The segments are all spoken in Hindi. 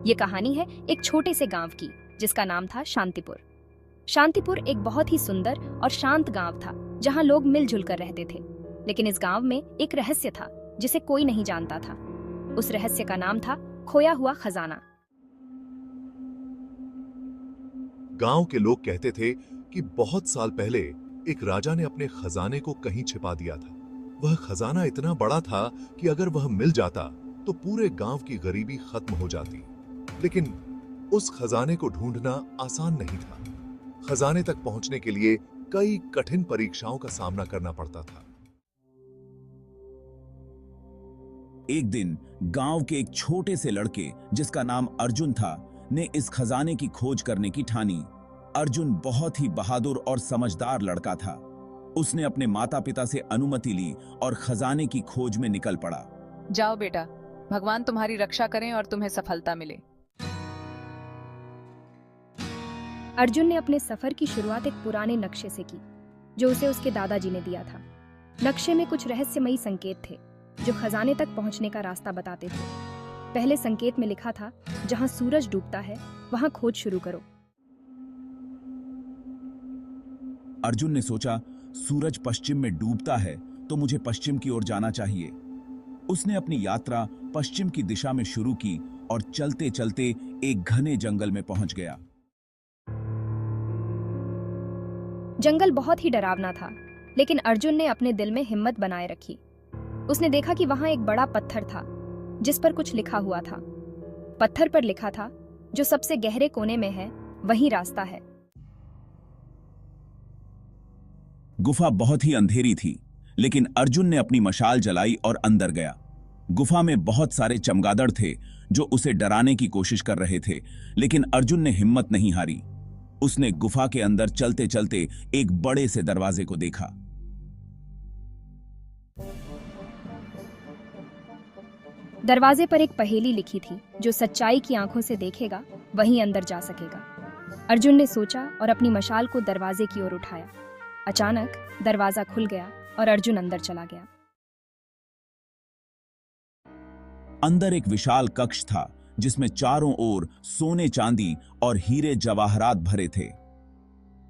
ये कहानी है एक छोटे से गांव की जिसका नाम था शांतिपुर। शांतिपुर एक बहुत ही सुंदर और शांत गांव था जहां लोग मिलजुल कर रहते थे। लेकिन इस गांव में एक रहस्य था जिसे कोई नहीं जानता था। उस रहस्य का नाम था खोया हुआ खजाना। गांव के लोग कहते थे कि बहुत साल पहले एक राजा ने अपने खजाने को कहीं छिपा दिया था। वह खजाना इतना बड़ा था कि अगर वह मिल जाता तो पूरे गांव की गरीबी खत्म हो जाती। लेकिन उस खजाने को ढूंढना आसान नहीं था। खजाने तक पहुंचने के लिए कई कठिन परीक्षाओं का सामना करना पड़ता था। एक दिन गांव के एक छोटे से लड़के जिसका नाम अर्जुन था ने इस खजाने की खोज करने की ठानी। अर्जुन बहुत ही बहादुर और समझदार लड़का था। उसने अपने माता पिता से अनुमति ली और खजाने की खोज में निकल पड़ा। जाओ बेटा, भगवान तुम्हारी रक्षा करें और तुम्हें सफलता मिले। अर्जुन ने अपने सफर की शुरुआत एक पुराने नक्शे से की जो उसे उसके दादाजी ने दिया था। नक्शे में कुछ रहस्यमयी संकेत थे जो खजाने तक पहुंचने का रास्ता बताते थे। पहले संकेत में लिखा था, जहां सूरज डूबता है वहां खोज शुरू करो। अर्जुन ने सोचा, सूरज पश्चिम में डूबता है तो मुझे पश्चिम की ओर जाना चाहिए। उसने अपनी यात्रा पश्चिम की दिशा में शुरू की और चलते चलते एक घने जंगल में पहुंच गया। जंगल बहुत ही डरावना था, लेकिन अर्जुन ने अपने दिल में हिम्मत बनाए रखी। उसने देखा कि वहां एक बड़ा पत्थर था जिस पर कुछ लिखा हुआ था। पत्थर पर लिखा था, जो सबसे गहरे कोने में है वही रास्ता है। गुफा बहुत ही अंधेरी थी, लेकिन अर्जुन ने अपनी मशाल जलाई और अंदर गया। गुफा में बहुत सारे चमगादड़ थे जो उसे डराने की कोशिश कर रहे थे, लेकिन अर्जुन ने हिम्मत नहीं हारी। उसने गुफा के अंदर चलते चलते एक बड़े से दरवाजे को देखा। दरवाजे पर एक पहेली लिखी थी, जो सच्चाई की आंखों से देखेगा वहीं अंदर जा सकेगा। अर्जुन ने सोचा और अपनी मशाल को दरवाजे की ओर उठाया। अचानक दरवाजा खुल गया और अर्जुन अंदर चला गया। अंदर एक विशाल कक्ष था जिसमें चारों ओर सोने चांदी और हीरे जवाहरात भरे थे।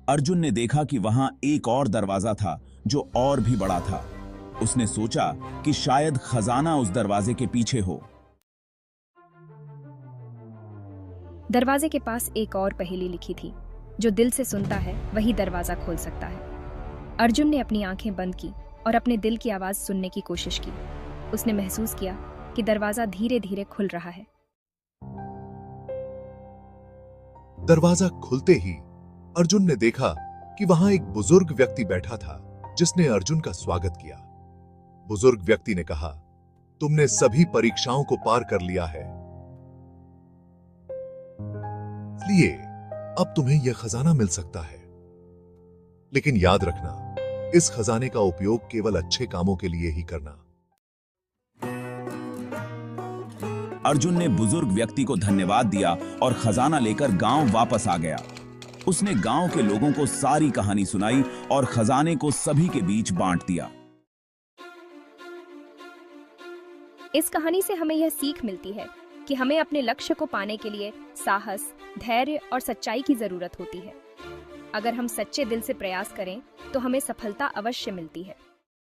अर्जुन ने देखा कि वहां एक और दरवाजा था जो और भी बड़ा था। उसने सोचा कि शायद खजाना उस दरवाजे के पीछे हो। दरवाजे के पास एक और पहेली लिखी थी, जो दिल से सुनता है वही दरवाजा खोल सकता है। अर्जुन ने अपनी आंखें बंद की और अपने दिल की आवाज सुनने की कोशिश की। उसने महसूस किया कि दरवाजा धीरे धीरे खुल रहा है। दरवाजा खुलते ही अर्जुन ने देखा कि वहां एक बुजुर्ग व्यक्ति बैठा था जिसने अर्जुन का स्वागत किया। बुजुर्ग व्यक्ति ने कहा, तुमने सभी परीक्षाओं को पार कर लिया है, इसलिए अब तुम्हें यह खजाना मिल सकता है। लेकिन याद रखना, इस खजाने का उपयोग केवल अच्छे कामों के लिए ही करना। अर्जुन ने बुजुर्ग व्यक्ति को धन्यवाद दिया और खजाना लेकर गांव वापस आ गया। उसने गांव के लोगों को सारी कहानी सुनाई और खजाने को सभी के बीच बांट दिया। इस कहानी से हमें यह सीख मिलती है कि हमें अपने लक्ष्य को पाने के लिए साहस, धैर्य और सच्चाई की जरूरत होती है। अगर हम सच्चे दिल से प्रयास करें तो हमें सफलता अवश्य मिलती है।